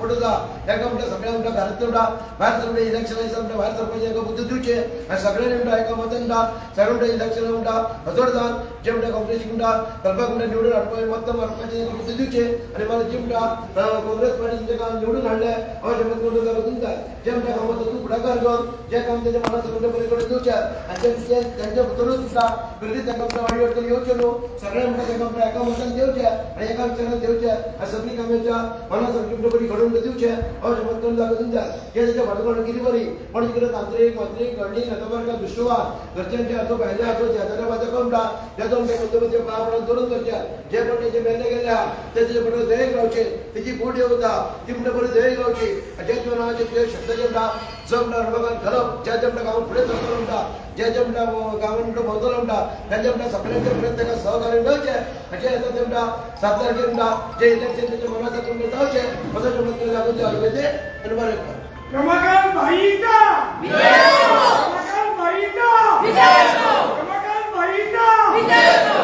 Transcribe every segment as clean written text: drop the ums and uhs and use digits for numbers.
Support जा एका म्हणटा सगळ्या म्हणटा घरांतले म्हणटा भायर सरपंच इलेक्शन आयसा म्हणटा भायर सरपंच एका बुद्धी दिवचे आनी सगळ्यांनी म्हणटा एका मतान म्हणटा सगळे म्हणटा इलेक्शन म्हणटा हजर जावन जे म्हणटा काँग्रेसीक म्हणटा घालपाक म्हणटा निवडून हाडपाक मत मारपाचें बुद्धी दिवचे आनी मला जे म्हणटा काँग्रेस पार्टीन जेका निवडून हाडले अशें मत करून लागून जाय जे म्हणटा कामां तातूंत फुडाकार घेवन जे काम तेच्या मनात म्हणटा बरे कडेन दिवचे आनी तेंच्या भितरूच म्हणटा गर्दी तांकां म्हणटा वाडी अडचणी येवच्यो न्हू सगळ्यांक म्हणटा तांकां म्हणटा एका मतान देवचे आनी एका विचारान देवचे आनी सगळीं कामांच्या मना सारकी म्हणटा बरी घडोवन दिवचे अशें मत करून लागून जाय हे तेच्या फाटल्यान कितें बरी पण कितें तांत्रीक मंत्रीक गणीक नदमार्ग दुश्वास घरच्यांचे हातूंत भायले हातूंत शेजाऱ्या बाजाक म्हणटा जेजो म्हणटा मध्य पावरान धरून करचे जे पण तेजे मेले गेले आहा तेजे बरोबर दयेक रावचे तेजी बूड येवता ती म्हणटा बरी दयेक रावची जे नांवाचे तुजे शब्दाचे म्हणटा जो म्हणटा हडबागान घालप जे म्हणटा गांवांत फुडें सरतलो म्हणटा जे म्हणटा गांवांत म्हणटा भोंवतलो म्हणटा तेजे म्हणटा सगळ्यांचे पर्यंत ताका सहकार्य मेळचें अशें येता ते म्हणटा 7 तारखेर म्हणटा जे इलेक्शन तेच्या मना सारकें जावचें असो मत लागून ते आलोचें आनी बरें रमाकांत भाईंचा विजय असो रमाकांत भाईंचा विजय असो रमाकांत भाईंचा विजय असो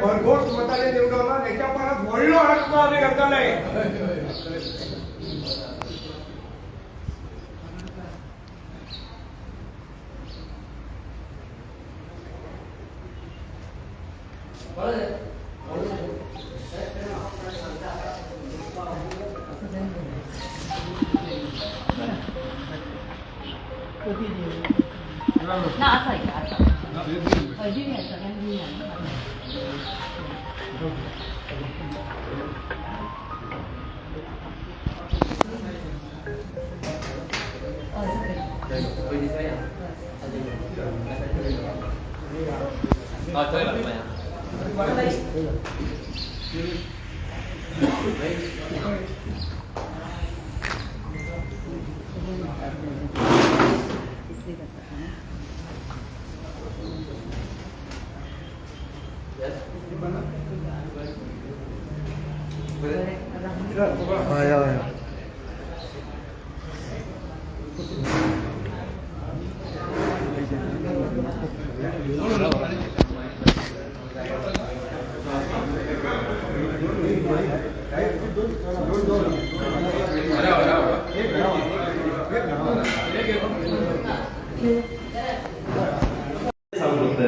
भरघोस मताने निवडवला त्याच्या परत वळलो हात घातलाय ना असं आहे का आता अजून आहे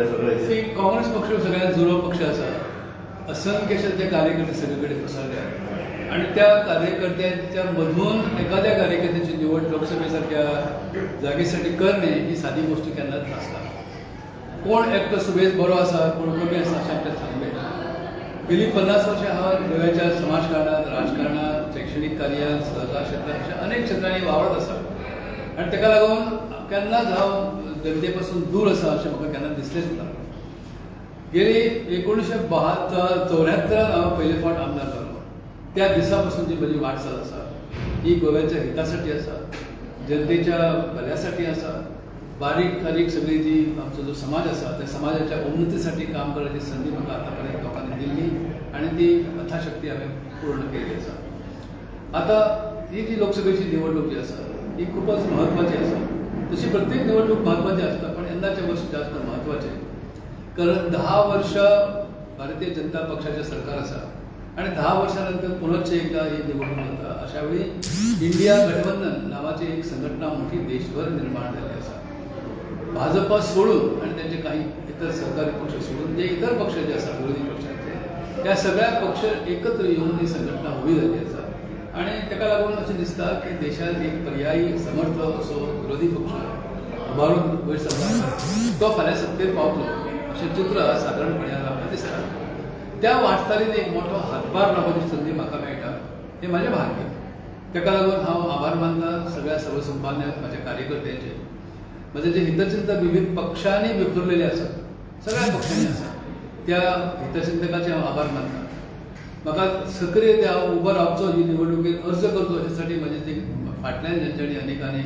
सगळ्यांनी काँग्रेस पक्ष सगळ्यात जुनो पक्ष असा असंख्य जे कार्यकर्ते सगळीकडे पसरले आहेत आणि त्या कार्यकर्त्यांच्या मधून एखाद्या कार्यकर्त्याची निवड लोकसभेसारख्या जागेसाठी करणे ही साधी गोष्ट केन्नाच नासता. कोण एकटो सुबेज बरो आसा कोण कमी आसा अशें आपल्याक सांगले. गेली 50 वर्षां हांव गोव्याच्या समाजकारणात राजकारणात शैक्षणिक कार्यात सहकार क्षेत्रात अशा अनेक क्षेत्रांनी वावरत आसा आनी ताका लागून केन्नाच हांव जनते पासून दूर आसा अशें म्हाका केन्ना दिसलेंच ना. गेली 1974 हांव पयले फावट आमदार जालो. त्या दिसा पासून जी म्हजी वाटचाल आसा ही गोव्याच्या हितासाठी आसा, जनतेच्या भल्यासाठी आसा. बारीक सारीक सगळी जी आमचो जो समाज आसा त्या समाजाच्या उन्नतीसाठी काम करण्याची संधी म्हाका आतापर्यंत लोकांनी दिल्ली आणि ती यथाशक्ती हांवें पूर्ण केली आसा. आता ही जी लोकसभेची निवडणूक जी आसा ही खूपच महत्वाची आसा. तशी प्रत्येक निवडणूक महत्वाची असता पण यंदाचे वर्ष जास्त महत्वाचे कारण 10 वर्ष भारतीय जनता पक्षाचे सरकार आसा आणि 10 वर्षानंतर पुनश्च एकदा ही निवडणूक जाता. अशा वेळी इंडिया गठबंधन नावाची एक संघटना मोठी देशभर निर्माण झाली आसा. भाजपा सोडून आणि त्यांचे काही इतर सरकारी पक्ष सोडून जे इतर पक्ष जे असतात विरोधी पक्षाचे त्या सगळ्या पक्ष एकत्र येऊन ही संघटना उभी झाली आसा आणि ताका लागून अशें दिसता की देशात एक पर्यायी समर्थ असो विरोधी पक्ष उभारून वयर सरता तो फाल्यां सत्तेर पावतलो अशें चित्र सादारणपणान आमकां दिसता. त्या वाटचालीन एक मोठो हातभार लावपाची संदी म्हाका मेळटा हें म्हाजें भाग्य. ताका लागून हांव आभार मानता सगळ्या सर्वसंपादन म्हाज्या कार्यकर्त्यांचे. म्हणजे जे हितचिंतक विविध पक्षांनी विखुरलेले असतात, सगळ्या पक्षांनी असतात, त्या हितचिंतकाचे हांव आभार मानता. म्हाका सक्रिय त्या उबो रावचो ही निवडणुकीत अर्ज करचो अशेसाठी म्हणजे ती फाटल्यान जेंच्यांनी अनेकांनी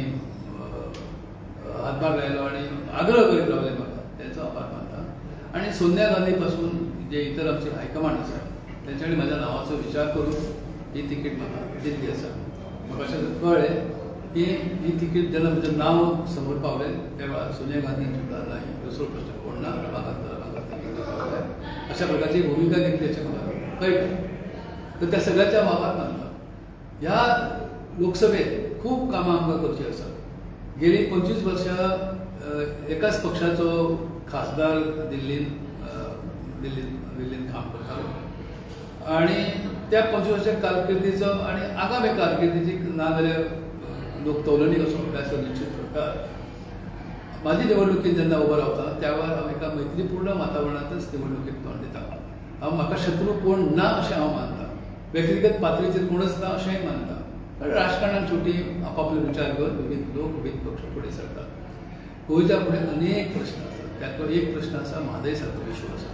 हातभार लायलो आणि आग्रह करीत रावले म्हाका, तेंचो आभार मानता. आणि सोनिया गांधी पासून जे इतर आमचे हायकमांड आसा तेंच्यांनी म्हाज्या नांवाचो विचार करून ही तिकीट म्हाका दिल्ली आसा. म्हाका अशें कळ्ळें की ही तिकीट जेन्ना म्हजें नांव समोर पावलें त्या वेळार सोनिया गांधींनी चिंतलें दुसरो प्रश्न कोण ना, म्हाका तिकीट पावलें अशा प्रकारची भुमिका घेतली अशें म्हाका कळटा. तर त्या सगळ्याच्या आभार मानता. ह्या लोकसभेत खूब कामां आमकां करची आसात. गेली 25 वर्सां एकाच पक्षाचो खासदार दिल्लीन काम करतालो आणि त्या 25 वर्सां कारकिर्दीचो आणि आगामी कारकिर्दीची ना जाल्यार लोक तोलणी असो अभ्यास निश्चित करतात. म्हाजी निवडणुकीत जेन्ना उबो रावता त्या वेळार हांव एका मैत्रीपूर्ण वातावरणांतच निवडणुकीत तोंड दिता. हांव म्हाका शत्रू कोण ना अशें हांव मानता. व्यक्तिगत पातळीचेर कोणच ना अशेंय मानता. राजकारणात शेवटी आपापले विचार घेवन विविध लोक विविध पक्ष फुडें सरतात. गोंयच्या फुडें अनेक प्रश्न आसात. त्यातलो एक प्रश्न आसा म्हादय सारको इश्यू आसा.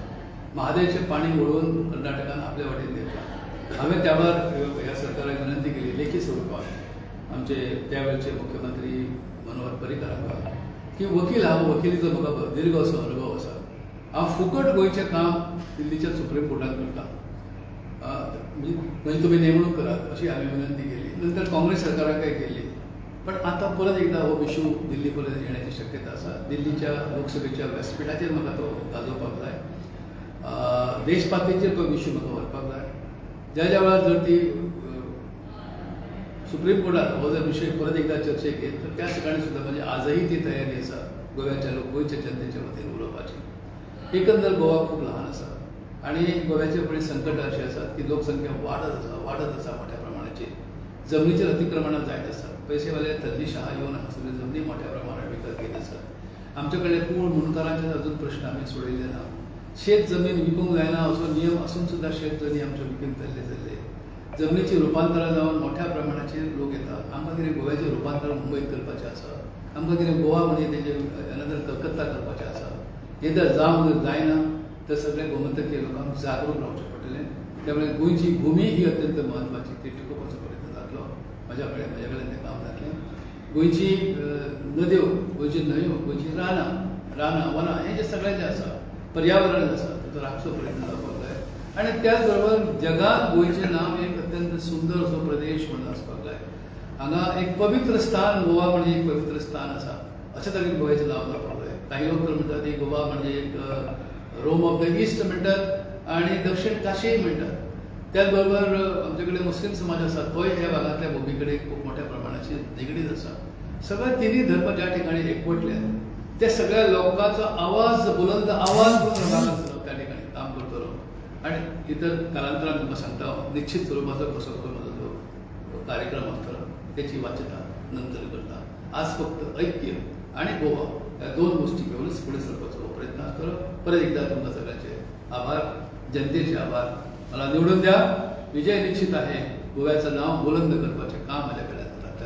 म्हादयचें पाणी वळोवन कर्नाटकान आपल्या वाटेन घेतलां. हांवें त्या वेळार ह्या सरकाराक विनंती केली लेखी स्वरुपात आमचे त्यावेळचे मुख्यमंत्री मनोहर पर्रीकर हांकां की वकील हांव वकिलीचो म्हाका दीर्घ असो अनुभव आसा. हांव फुकट गोंयचें काम दिल्लीच्या सुप्रीम कोर्टात करता. म्हणजे तुम्ही नेमणूक करात अशी हांवें विनंती केली. नंतर काँग्रेस सरकाराकय केली. पण आता परत एकदा हो इश्यू दिल्ली पर्यंत येण्याची शक्यता आसा. दिल्लीच्या लोकसभेच्या व्यासपीठाचेर म्हाका तो गाजोवपाक जाय. देशपातळीचेर तो इश्यू म्हाका व्हरपाक जाय. ज्या वेळार जर ती सुप्रीम कोर्टात हो जर विशय परत एकदा चर्चेक येत तर त्या ठिकाणी सुद्धा म्हणजे आजही ती तयारी आसा गोव्याच्या गोंयच्या जनतेच्या वतीन उलोवपाची. एकंदर गोवा खूप लहान आसा आणि गोव्याचे फुडें संकट अशी आसात की लोकसंख्या वाडत आसा मोठ्या प्रमाणाची. जमनीचेर अतिक्रमणां जायत आसात. पैसेवाले तज्ञशाह येवन हांगासरल्यो जमनी मोठ्या प्रमाणात विकत घेत आसात. आमचे कडेन मूळ मुणकारांचे अजून प्रश्न आमी सोडयले ना. शेत जमीन विकूंक जायना असो नियम आसून सुद्धा शेत जमीन आमचे विकून जाल्ले. जमनीची रुपांतरां जावन मोठ्या प्रमाणाचेर लोक येतात. आमकां कितें गोव्याचें रुपांतर मुंबयत करपाचें आसा. आमकां कितें गोवा म्हणजे तेजें अनदर कलकत्ता करपाचें आसा. हें जर जावंक जायना तर सगळे गोमंतकीय लोकांक जागरूक रावचें पडटलें. त्यामुळे गोंयची भूमी ही अत्यंत म्हत्वाची. ती टिकोवपाचो प्रयत्न जातलो. म्हज्या कडेन तें काम जातलें. गोंयची नद्यो, गोंयची न्हंयो, गोंयची रानां वनां हें जें सगळें जें आसा पर्यावरण आसा ताचो राखचो प्रयत्न जावपाक जाय. आनी त्याच बरोबर जगात गोंयचें नांव एक अत्यंत सुंदर असो प्रदेश म्हणून आसपाक जाय. हांगा एक पवित्र स्थान गोवा म्हणजे एक पवित्र स्थान आसा अशें तरेन गोंयचें नांव जावपाक जाय. काही लोक तर म्हणटात की गोवा म्हणजे एक रोम ऑफ द ईस्ट म्हणटात आणि दक्षिण काशी म्हणटात. त्याच बरोबर आमचे कडेन मुस्लिम समाज आसा तोय ह्या भागांतल्या भुमी कडेन खूब मोठ्या प्रमाणाची निगडीत आसा. सगळे तिनूय धर्म ज्या ठिकाणी एकवटल्यात त्या सगळ्या लोकांचो आवाज बुलंद आवाज करून रावनासलो त्या ठिकाणी काम करतलो. आणि इतर कालांतरान तुमकां सांगता निश्चित स्वरुपाचो कसो म्हजो जो कार्यक्रम आसतलो त्याची वाच्यता नंतर करता. आज फक्त ऐक्य आणि गोवा ह्या दोन गोष्टी घेऊनच पुढे सरपाचो प्रयत्न आसतलो. परत एकदा तुमकां सगळ्यांचे आभार, जनतेचे आभार. मला निवडून द्या. विजय निश्चित आहे. गोव्याचं नाव बुलंद करपाचें काम माझ्या कडेन जाता.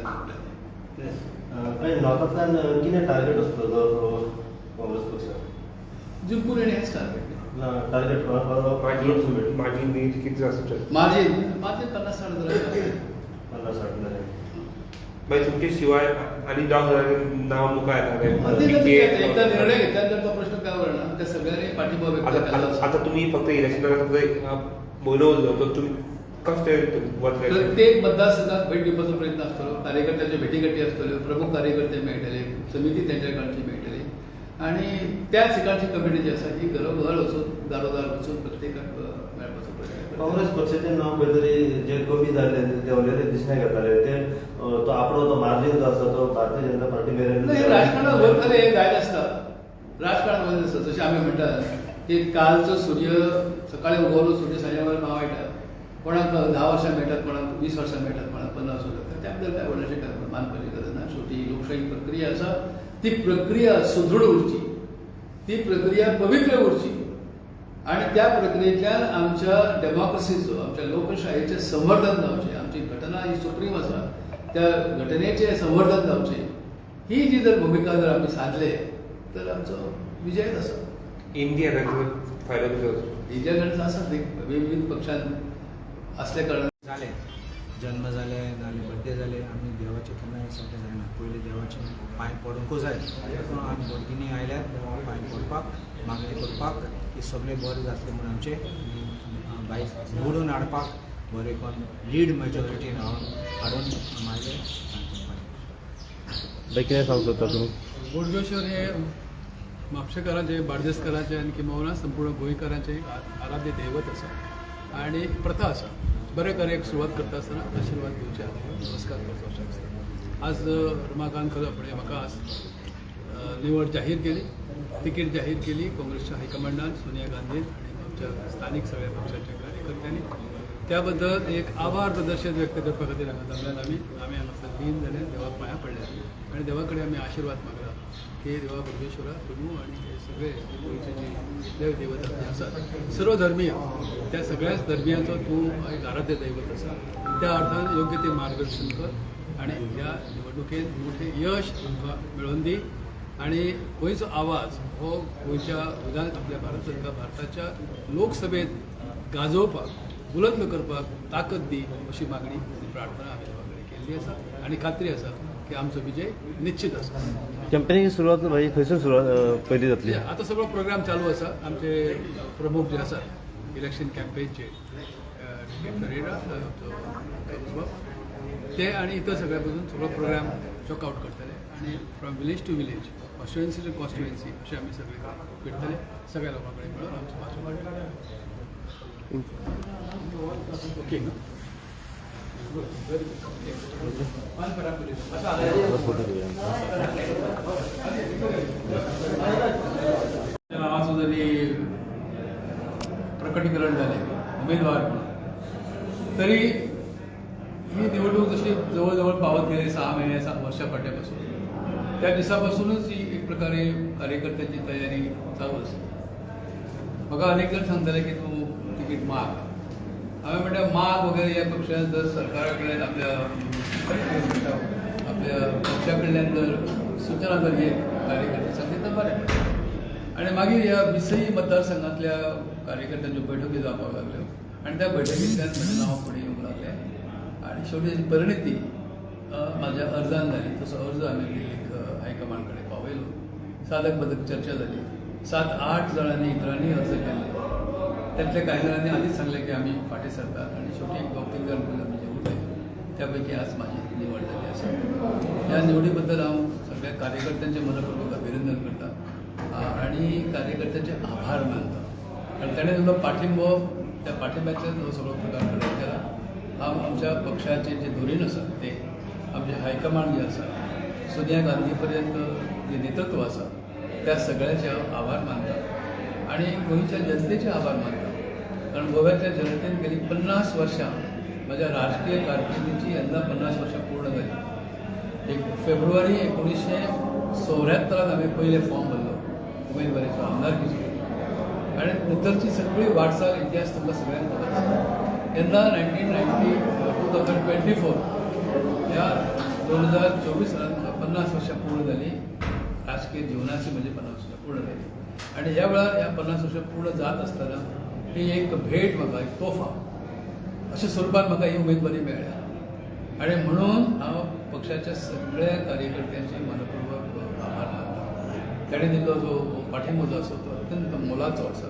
नॉर्थांतल्यान कितें टार्गेट आसलो जो काँग्रेस पक्षाक? जिंकून येणे हेच टार्गेट. टार्गेट माझी नीड किती आसता? माझे 50-60 मागीर तुमचे शिवाय आनी नांव मुखार एकदा निर्णय घेतल्यानंतर तो प्रश्न काय उरना. त्या सगळ्यांनी पाठिंबा व्यक्त केला. आता तुम्ही फक्त इलेक्शनाक म्हयनो उरलो तर तुम्ही कशें वतले? प्रत्येक मतदारसंघात भेट दिवपाचो प्रयत्न आसतलो. कार्यकर्त्यांचे भेटीगाठी आसतल्यो. प्रमुख कार्यकर्ते मेळटले. समिती तेंच्या कडची मेळटली. आणि त्याच ठिकाणची कमिटी जी आसा ही घरोघर वचून दारोदार वचून प्रत्येकाक मेळपाचो प्रयत्न. काँग्रेस पक्षाचें नांव खंय तरी जे कमी जाल्ले देंवलेले दिसण्याक येताले ते तो आपलो तो मार्जीन जो आसा तो भारतीय जनता पार्टी मेरेन राजकारणात वर खाली एक जायत आसता. राजकारण वर आसता. जशें आमी म्हणटात की कालचो सूर्य सकाळी उगवलो सूर्य सांजे वेळार मावळटा. कोणाक 10 वर्सां मेळटात, कोणाक 20 वर्सां मेळटात, कोणाक 50 वर्सां मेळटात. त्या बद्दल काय व्हडलेशें मानपाची गरज ना. शेवटी लोकशाही प्रक्रिया आसा. ती प्रक्रिया सुदृढ उरची. ती प्रक्रिया पवित्र उरची. आणि त्या प्रक्रियेंतल्यान आमच्या डेमोक्रेसीचो आमच्या लोकशाहीचें संवर्धन जावचें. आमची घटना ही सुप्रीम आसा. त्या घटनेचें संवर्धन जावचें ही जी जर भूमिका जर आम्ही साधले तर आमचो विजयच आसा. इंडिया फायदा इंडिया गणित आसात विविध पक्षान असल्या कारणान जाले जन्म जाले नाल्यार बड्डे जाले आमी देवाचे केन्ना सगळें जायना पयलीं देवाचे पांय पडूंकूच जाय पूण आमी भटगिनी आयल्यात देवाक पांय पडपाक मागणी करपाक की सगळें बरें जातलें म्हणून आमचें भायर निवडून हाडपाक बरें कोण लीड मेजॉरिटीन हाडून मागीर कितें सांगू सोदता तुमी? बोडगेश्वर हे म्हापशेकारांचे बार्देसकारांचे आनी किंवा संपूर्ण गोंयकारांचे एक आराध्य दैवत आसा आनी प्रथा आसा. बरे कार्याक सुरवात करता आसतना आशिर्वाद घेवचे नमस्कार करचो आसता. आज रमाकांत फुडें म्हाका आज निवड जाहीर केली, तिकीट जाहीर केली काँग्रेसच्या हायकमांडान, सोनिया गांधीन आनी आमच्या स्थानीक सगळ्या पक्षाच्या कार्यकर्त्यांनी. त्या बद्दल एक आभार प्रदर्शन व्यक्त करपा खातीर हांगा जमल्यान आमी हांगासर लीन जाले, देवाक पांयां पडले आनी देवा कडेन आमी आशिर्वाद मागला की देवा बोडगेश्वरा तूं आनी हे सगळे गोंयचे जे देव देवता जे आसात सर्व धर्मीय त्या सगळ्याच धर्मियांचो तूं एक आराध्य दैवत आसा. त्या अर्थान योग्य ते मार्गदर्शन कर आनी ह्या निवडणुकेंत मोठें यश तुमकां मेळोवन दी आनी गोंयचो आवाज हो गोंयच्या आपल्या भारताच्या लोकसभेत गाजोवपाक बुलंद करपाक ताकद दी अशी मागणी आनी प्रार्थना आमी देवा कडेन केल्ली आसा आनी खात्री आसा की आमचो विजय निश्चित आसा. कॅम्पेनीची सुरवात खंयसून सुरवात पयली जातली? आता सगळो प्रोग्राम चालू आसा. आमचे प्रमुख जे आसात इलेक्शन कॅम्पेनचे परेरा ते आनी इतर सगळ्या बसून सगळो प्रोग्राम चॉकआउट करतले आनी from village to village constituency to constituency अशें आमी सगळे फिरतले सगळ्या लोकां कडेन मेळून आमचो भाशण ओके. नावाचं जरी प्रकटीकरण झाले उमेदवार म्हणून तरी ही निवडणूक जशी जवळजवळ पावत गेली 6 महिने 7 वर्षा फाटल्यापासून त्या दिसापासूनच ही एक प्रकारे कार्यकर्त्यांची तयारी चालू असते. म्हाका अनेक जण सांगताले की तूं तिकीट माग. हांवें म्हणलें माग वगैरे ह्या पक्षान जर सरकारा कडल्यान आपल्या पक्षा कडल्यान जर सूचना जर हे कार्यकर्ते सांगले तर बरें पडटलें. आनी मागीर ह्या 20 मतदारसंघांतल्या कार्यकर्त्यांच्यो बैठकी जावपाक लागल्यो आनी त्या बैठकींतल्यान म्हजें नांव फुडें येवंक लागलें आनी शेवटी तेजी परिणिती म्हाज्या अर्जान जाली. तसो अर्ज आमी दिल्लीक हायकमांड कडेन पावयलो. सादक बदक चर्चा जाली. 7-8 जाणांनी इतरांनी अर्ज केले. त्यातल्या काही जणांनी आधीच सांगले की आम्ही फाटी सरतात आणि शेवटी 2-3 जण आम्ही जे उरले त्यापैकी आज माझी निवड झाली असा. या निवडीबद्दल हांव सगळ्या कार्यकर्त्यांचे मनपूर्वक अभिनंदन करता आणि कार्यकर्त्यांचे आभार मानता कारण ताणें जो पाठिंबो त्या पाठिंब्याचेर जो सगळो प्रकार घडोवन केला. हांव आमच्या पक्षाचे जे धोरण आसा ते आमचे हायकमांड जे आसा सोनिया गांधी पर्यंत जे नेतृत्व आसा त्या सगळ्याचे हांव आभार मानता आणि गोंयच्या जनतेचे आभार मानता. कारण गोव्यातल्या जनतेन गेली 50 वर्षां माझ्या राजकीय कारकिर्दीची यंदा 50 वर्षां पूर्ण जाली. फेब्रुवारी 1974 आम्ही पहिले फॉर्म भरलो उमेदवारीचो आमदारकीचो आणि नंतरची सगळी वाटचाल इतिहास तुमकां सगळ्यांक खबर आसा. यंदा 2024 ह्या 2024 सालांत 50 वर्षां पूर्ण जाली. राजकीय जीवनाची म्हणजे 50 वर्षां पूर्ण जाली आणि ह्या वेळार ह्या 50 वर्षां पूर्ण जात असताना ही एक भेट म्हाका एक तोहफा अशा स्वरूपात म्हाका ही उमेदवारी मेळ्ळ्या आणि म्हणून हांव पक्षाच्या सगळ्या कार्यकर्त्यांचे मनपूर्वक आभार मानता. ताणें दिल्लो जो पाठिंबो जो आसा तो अत्यंत मोलाचो आसा.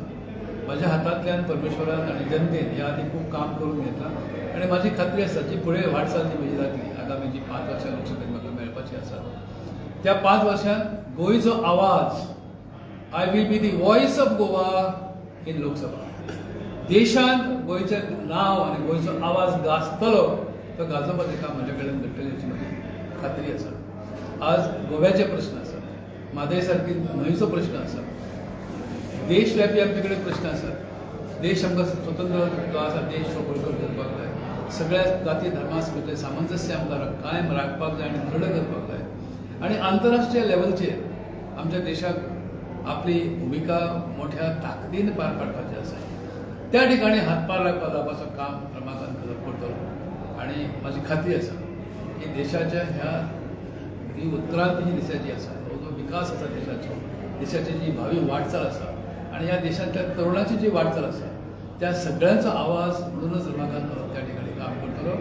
माझ्या हातांतल्यान परमेश्वरान आणि जनतेन ह्या आदी खूब काम करून घेतलां आणि माझी खात्री आसा जी फुडें वाटचाल जी म्हजी जातली आगामी जी 5 वर्सां लोकसभेत म्हाका मेळपाची आसा त्या 5 वर्षांत गोंयचो आवाज I will be the voice of Goa in Lok Sabha. देशांत गोंयचें नांव आनी गोंयचो आवाज गाजतलो तो गाजोवपाचें काम म्हजे कडेन घडटलें अशी म्हाजी खात्री आसा. आज गोव्याचे प्रश्न आसा, म्हादय सारकी न्हंयचो प्रश्न आसा, देशव्यापी आमचे कडेन प्रश्न आसात. देश आमकां स्वतंत्र जो आसा देश तो बळकट करपाक जाय. सगळ्या जाती धर्मांसमतलें सामंजस्य आमकां कायम राखपाक जाय आनी दृढ करपाक जाय आनी आंतरराष्ट्रीय लेवलचेर आमच्या देशाक आपली भुमिका मोठ्या ताकदीन पार पाडपाची आसा. त्या ठिकाणी हातभार लावपाचो काम रमाकांत करतलो आणि माझी खात्री आसा की देशाच्या ह्या ही उत्क्रांती जी देशाची आसा हो जो विकास आसा देशाची जी भावी वाटचाल आसा आणि या देशांतल्या तरुणांची जी वाटचाल आसा त्या सगळ्यांचा आवाज म्हणूनच रमाकांत त्या ठिकाणी काम करतलो.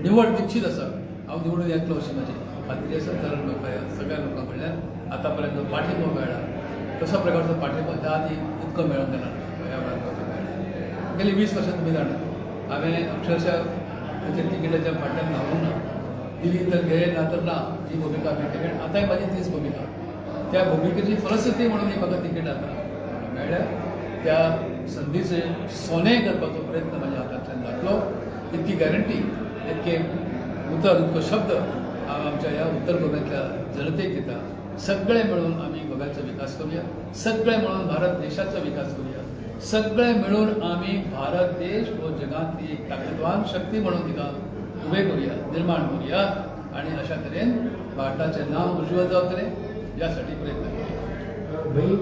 निवड निश्चित आसा, हांव निवडून येतलो अशी म्हाजी खात्री आसा. कारण म्हाका सगळ्या लोकां कडल्यान आतापर्यंत पाठिंबो मेळ्ळा. कशा प्रकारचो पाठिंबो त्या आधी इतको मेळोंक ना ह्या भारताचो मेळ्ळा. गेली 20 वर्सां तुम्ही जाणा हांवें अक्षरशः त्याच्या तिकेटाच्या फाटल्यान धांवूंक ना. दिली तर घे ना तर ना ही भुमिका मी केली. आतांय माझी तीच भुमिका. त्या भुमिकेची फलश्रुती म्हणून म्हाका तिकेट आता मेळ्ळ्या. त्या संधीचे सोने करपाचो प्रयत्न म्हाज्या हातांतल्यान जातलो इतकी गॅरंटी, इतके उतर इतको शब्द हांव आमच्या ह्या उत्तर गोव्यातल्या जनतेक दिता. सगळे मिळून आम्ही गोव्याचो विकास करूया, सगळे मिळून भारत देशाचो विकास करूया, सगळे मिळून आम्ही भारत देश हो जगातली एक ताकदवान शक्ती म्हणून तिका उभे करूया, निर्माण करूया आणि अशा तरेन भारताचें नाव उज्ज्वल जावतलें यासाठी प्रयत्न करूया. भाई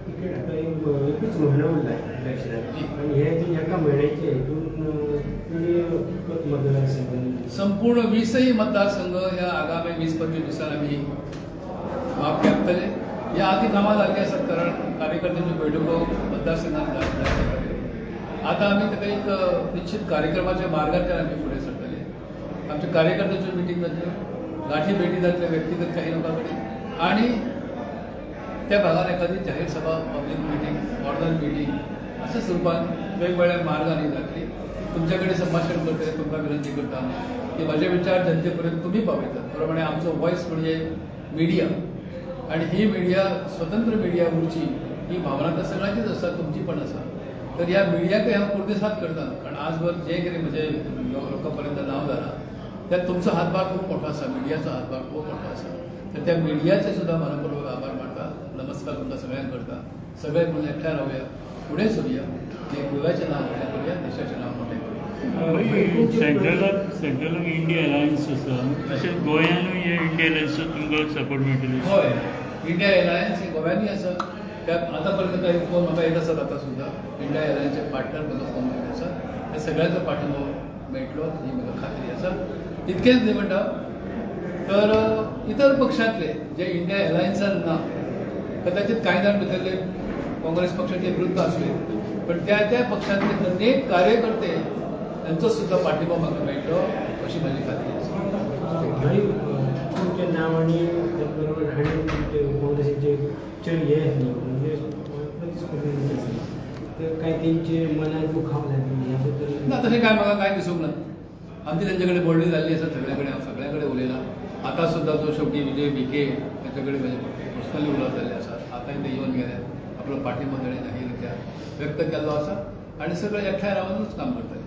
तिकेट आता एकूच म्हयनो उरला इलेक्शनाक आनी हे एका म्हयन्याचे हितून संपूर्ण 20 मतदारसंघ ह्या आगामी 20-25 दिवसांनी आम्ही माप घेतले. या आधी कामां जाल्ली आसात कारण कार्यकर्त्यांच्यो बैठको मतदारसंघात जाल्ले. आता आम्ही ताका एक निश्चित कार्यक्रमाच्या मार्गांतल्यान आम्ही फुडें सरतले. आमच्या कार्यकर्त्यांच्यो मिटींग जातल्यो, गाठी भेटी जातल्यो व्यक्तिगत काही लोकां कडेन आणि त्या भागात एखादी जाहीर सभा, पब्लिक मिटींग, ऑर्डर मिटींग अशा स्वरूपान वेगवेगळ्या मार्गांनी जातली. तुमच्याकडे संभाषण करते, तुमकां विनंती करता की माझे विचार जनतेपर्यंत तुम्ही पावयतात. प्रमाणे आमचो वॉयस म्हणजे मीडिया आणि ही मीडिया स्वतंत्र मीडिया उरची ही भावना तर सगळ्यांचीच आसा, तुमची पण आसा. तर या मीडियाक हांव परदेसात करता कारण आजवर जे कितें म्हजे लोकांपर्यंत नांव जालां त्यात तुमचो हातभार खूप मोठो आसा, मीडियाचो हातभार खूप मोठो आसा. तर त्या मीडियाचे सुद्धा मनपूर्वक आभार मानता. नमस्कार तुमकां सगळ्यांक करता. सगळे म्हणून एकठांय रावया, फुडें सरूया, हे गोव्याचें नांव व्हडें करूया, देशाचें नांव मोठें करूया. सेंट्रलाक इंडिया अलायन्स आसा तशेंच गोंयानूय हे इंडिया अलायन्साक तुमकां सपोर्ट मेळटलो. हय, इंडिया एलायन्स ही गोव्यानी आसा. त्या आतापर्यंत काही फोन म्हाका येत आसात आता सुद्धा इंडिया एलायन्सचे पार्टनर म्हाका फोन येत आसा. त्या सगळ्यांचो पाठिंबो मेळटलो ही म्हाका खात्री आसा. इतकेंच न्ही म्हणटा तर इतर पक्षांतले जे इंडिया एलायन्सान ना कदाचित कांय जाण भितरले काँग्रेस पक्षाचे विरुद्ध असले पण त्या त्या पक्षांतले अनेक कार्यकर्ते त्यांचो सुद्धा पाठिंबो म्हाका मेळटलो अशी माझी खात्री आसा. भाई तुमचें नांव आनी त्या बरोबर आनी काँग्रेसीचे चड हे म्हणजे प्रतिस्पर्धी आसा तर काय तेंचे मनाक दुखाव लागली ह्या बद्दल ना तशें काय म्हाका कांय दिसूंक ना. आमची तेंचे कडेन बोलणी जाल्ली आसा सगळे कडेन. हांव सगळ्या कडेन उलयलां. आतां सुद्धा जो शेवटी विजय विखे ताचे कडेन म्हजे पर्सनली उलयत जाल्ले आसात. आतांय ते येवन गेले. आपलो पाठिंबो ताणें जाहीररित्या व्यक्त केल्लो आसा आनी सगळे एकठांय रावनूच काम करतले.